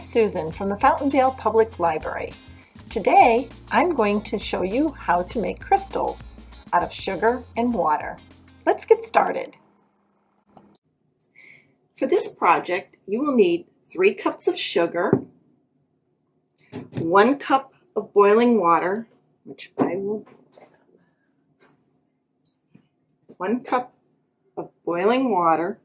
Susan from the Fountaindale Public Library. Today, I'm going to show you how to make crystals out of sugar and water. Let's get started. For this project, you will need 3 cups of sugar, 1 cup of boiling water, which I will 1 cup of boiling water,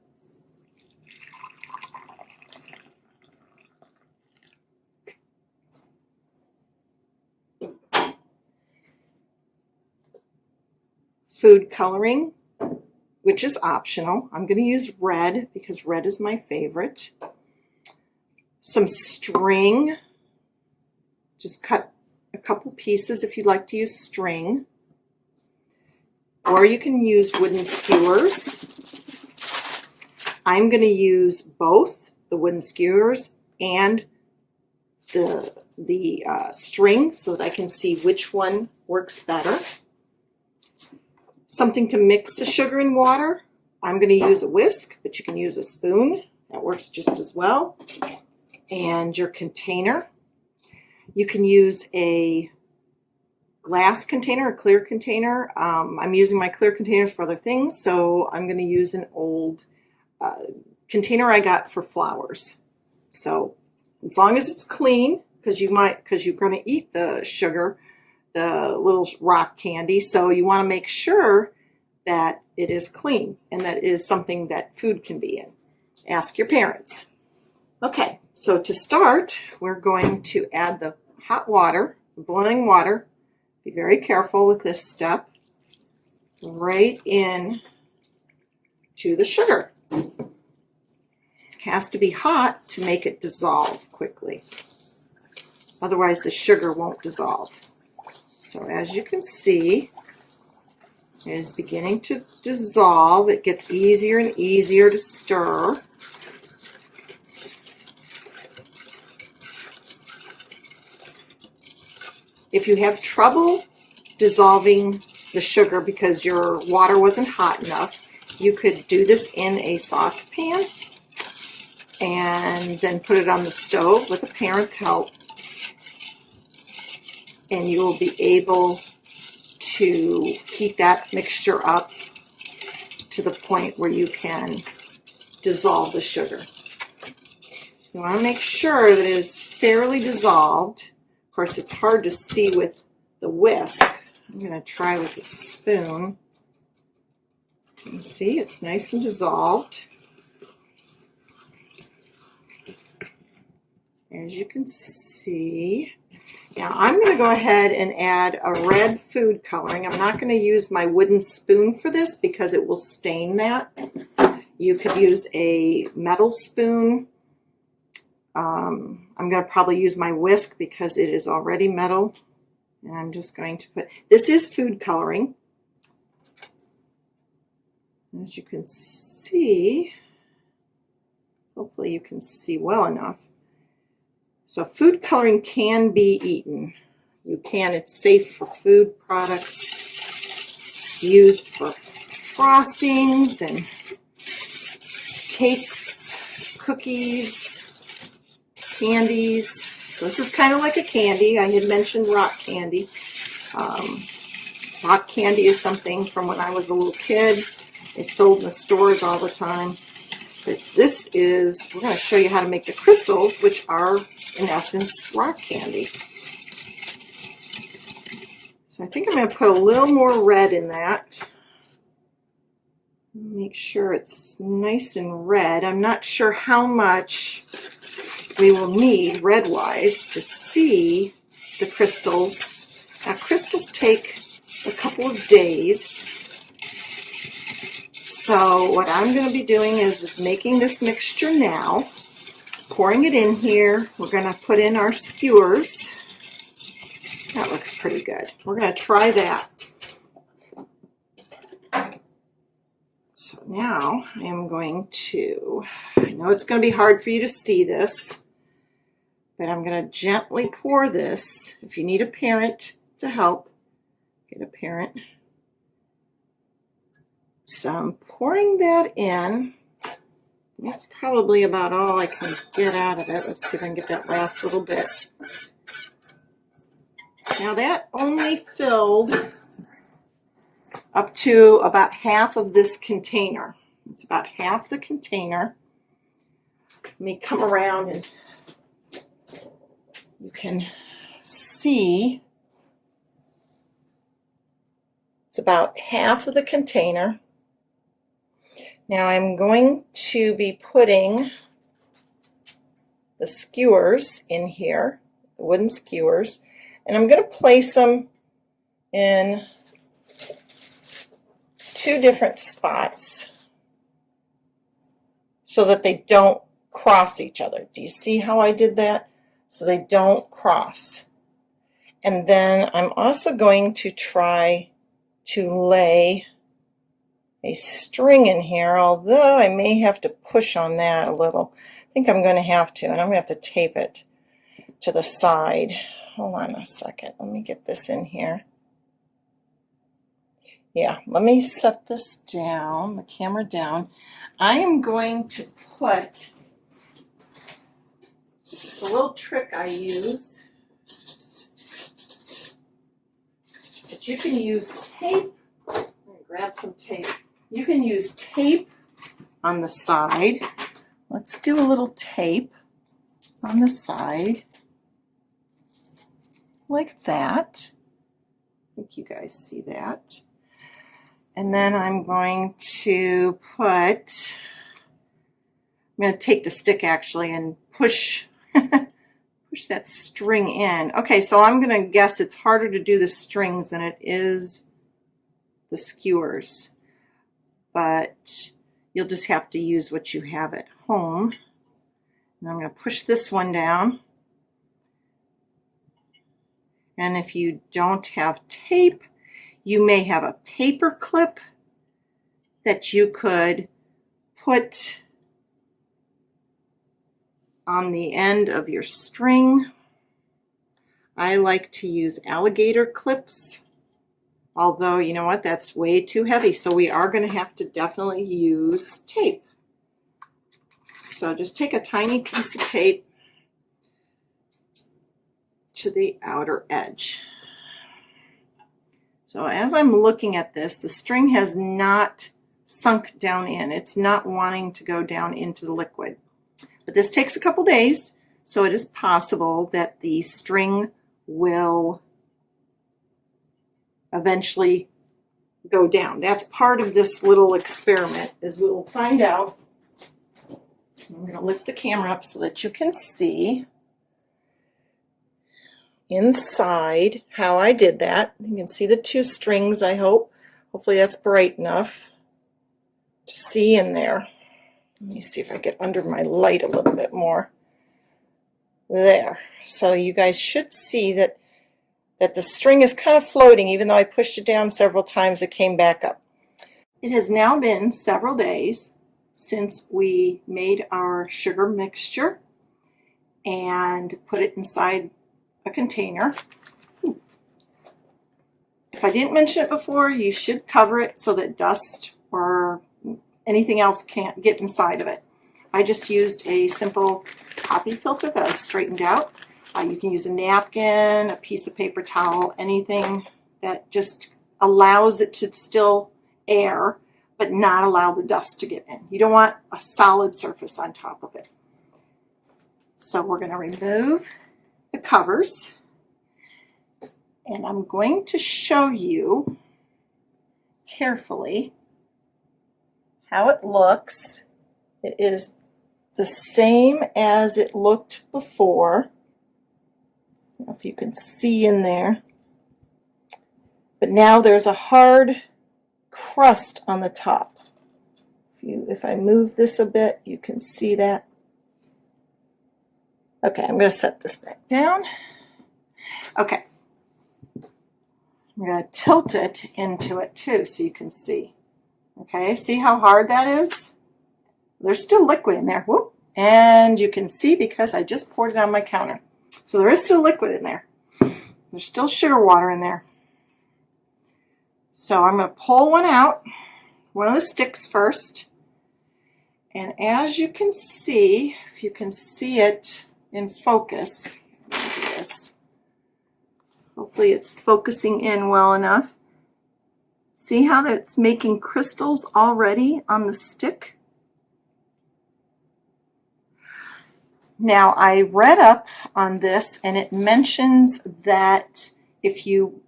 food coloring, which is optional. I'm going to use red because red is my favorite. Some string. Just cut a couple pieces if you'd like to use string. Or you can use wooden skewers. I'm going to use both the wooden skewers and the string so that I can see which one works better. Something to mix the sugar and water. I'm going to use a whisk, but you can use a spoon. That works just as well. And your container. You can use a glass container, a clear container. I'm using my clear containers for other things, so I'm going to use an old container I got for flowers. So as long as it's clean, because you're going to eat the sugar, the little rock candy, so you want to make sure that it is clean and that it is something that food can be in. Ask your parents. Okay, so to start, we're going to add the hot water, the boiling water. Be very careful with this step. Right in to the sugar. It has to be hot to make it dissolve quickly. Otherwise, the sugar won't dissolve. So as you can see, it is beginning to dissolve. It gets easier and easier to stir. If you have trouble dissolving the sugar because your water wasn't hot enough, you could do this in a saucepan and then put it on the stove with a parent's help. And you will be able to heat that mixture up to the point where you can dissolve the sugar. You want to make sure that it is fairly dissolved. Of course, it's hard to see with the whisk. I'm going to try with a spoon. You can see it's nice and dissolved. As you can see. Now I'm going to go ahead and add a red food coloring. I'm not going to use my wooden spoon for this because it will stain that. You could use a metal spoon. I'm going to probably use my whisk because it is already metal. And I'm just going to put, this is food coloring. As you can see, hopefully you can see well enough. So food coloring can be eaten. You can, it's safe for food products, used for frostings and cakes, cookies, candies. So this is kind of like a candy. I had mentioned rock candy. Rock candy is something from when I was a little kid. It's sold in the stores all the time. But this is, we're going to show you how to make the crystals, which are, in essence, rock candy. So I think I'm going to put a little more red in that. Make sure it's nice and red. I'm not sure how much we will need red-wise to see the crystals. Now, crystals take a couple of days. So what I'm going to be doing is making this mixture now, pouring it in here. We're going to put in our skewers. That looks pretty good. We're going to try that. So now I am going to, I know it's going to be hard for you to see this, but I'm going to gently pour this. If you need a parent to help, get a parent. So I'm pouring that in That's probably about all I can get out of it. Let's see if I can get that last little bit. Now that only filled up to about half of this container. It's about half the container. Let me come around and you can see it's about half of the container. Now I'm going to be putting the skewers in here, the wooden skewers, and I'm going to place them in 2 different spots so that they don't cross each other. Do you see how I did that? So they don't cross. And then I'm also going to try to lay a string in here, although I may have to push on that a little. I think I'm going to have to, and I'm going to have to tape it to the side. Hold on a second. Let me get this in here. Yeah, let me set this down, the camera down. I am going to put the little trick I use, but you can use tape. I'm going to grab some tape. You can use tape on the side. Let's do a little tape on the side, like that. I think you guys see that. And then I'm going to take the stick actually and push that string in. Okay, so I'm going to guess it's harder to do the strings than it is the skewers. But you'll just have to use what you have at home. And I'm going to push this one down. And if you don't have tape, you may have a paper clip that you could put on the end of your string. I like to use alligator clips. Although, you know what, that's way too heavy, so we are going to have to definitely use tape. So just take a tiny piece of tape to the outer edge. So as I'm looking at this, the string has not sunk down in. It's not wanting to go down into the liquid. But this takes a couple days, so it is possible that the string will eventually go down. That's part of this little experiment, is we will find out. I'm going to lift the camera up so that you can see inside how I did that. You can see the 2 strings, I hope. Hopefully that's bright enough to see in there. Let me see if I get under my light a little bit more. There. So you guys should see that the string is kind of floating. Even though I pushed it down several times, it came back up. It has now been several days since we made our sugar mixture and put it inside a container. If I didn't mention it before, you should cover it so that dust or anything else can't get inside of it. I just used a simple coffee filter that I straightened out. You can use a napkin, a piece of paper towel, anything that just allows it to still air, but not allow the dust to get in. You don't want a solid surface on top of it. So we're going to remove the covers, and I'm going to show you carefully how it looks. It is the same as it looked before. I don't know if you can see in there, but now there's a hard crust on the top. If I move this a bit, you can see that. Okay, I'm going to set this back down. Okay, I'm going to tilt it into it too so you can see. Okay, see how hard that is? There's still liquid in there. Whoop. And you can see because I just poured it on my counter. So there is still liquid in there. There's still sugar water in there. So I'm going to pull one out, one of the sticks first, And as you can see, if you can see it in focus, let me do this. Hopefully it's focusing in well enough. See how that's making crystals already on the stick? Now, I read up on this, and it mentions that if you,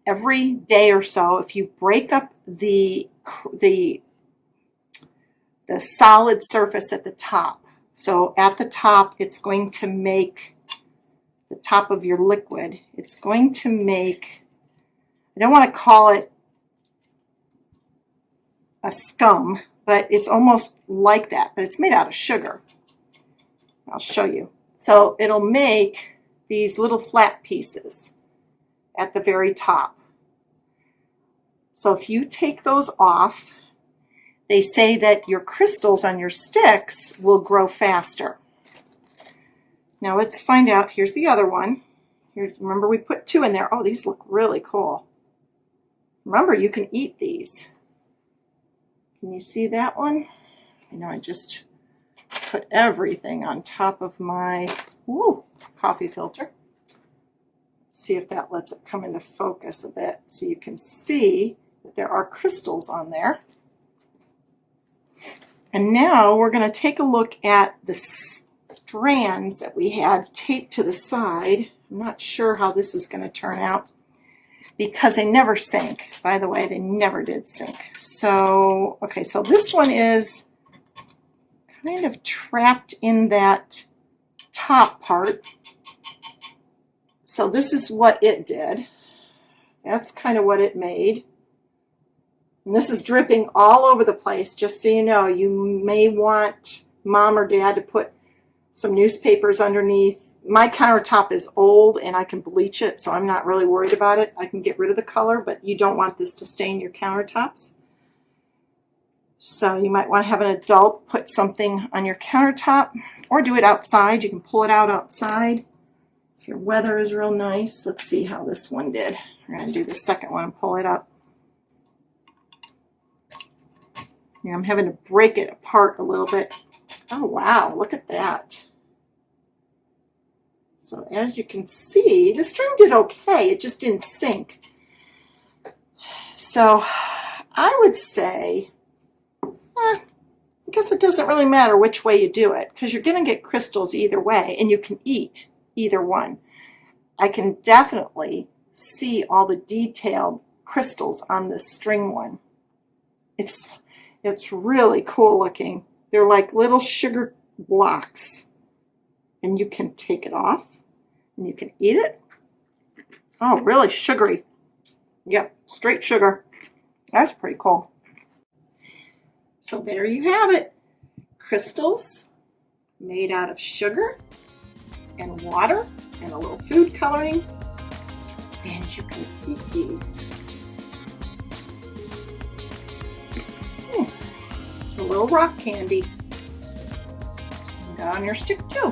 every day or so, if you break up the solid surface at the top, so at the top, it's going to make the top of your liquid, it's going to make, I don't want to call it a scum, but it's almost like that, but it's made out of sugar. I'll show you. So it'll make these little flat pieces at the very top. So if you take those off, they say that your crystals on your sticks will grow faster. Now let's find out. Here's the other one. Here's, remember we put 2 in there. Oh, these look really cool. Remember, you can eat these. Can you see that one? I know I just put everything on top of my coffee filter. Let's see if that lets it come into focus a bit so you can see that there are crystals on there. And now we're going to take a look at the strands that we had taped to the side. I'm not sure how this is going to turn out because they never sink. By the way, they never did sink. So, okay, so this one is kind of trapped in that top part. So this is what it did. That's kind of what it made. And this is dripping all over the place, just so you know. You may want mom or dad to put some newspapers underneath. My countertop is old and I can bleach it, so I'm not really worried about it. I can get rid of the color, but you don't want this to stain your countertops. So you might want to have an adult put something on your countertop or do it outside. You can pull it out outside if your weather is real nice. Let's see how this one did. We're going to do the second one and pull it up. Yeah, I'm having to break it apart a little bit. Oh, wow, look at that. So as you can see, the string did okay. It just didn't sink. So I would say, I guess it doesn't really matter which way you do it because you're going to get crystals either way and you can eat either one. I can definitely see all the detailed crystals on this string one. It's really cool looking. They're like little sugar blocks and you can take it off and you can eat it. Oh, really sugary. Yep, straight sugar. That's pretty cool. So there you have it. Crystals made out of sugar and water and a little food coloring. And you can eat these. A little rock candy. And got on your stick too.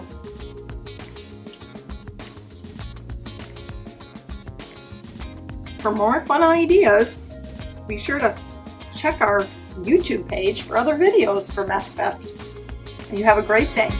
For more fun ideas, be sure to check our YouTube page for other videos for Mess Fest. You have a great day.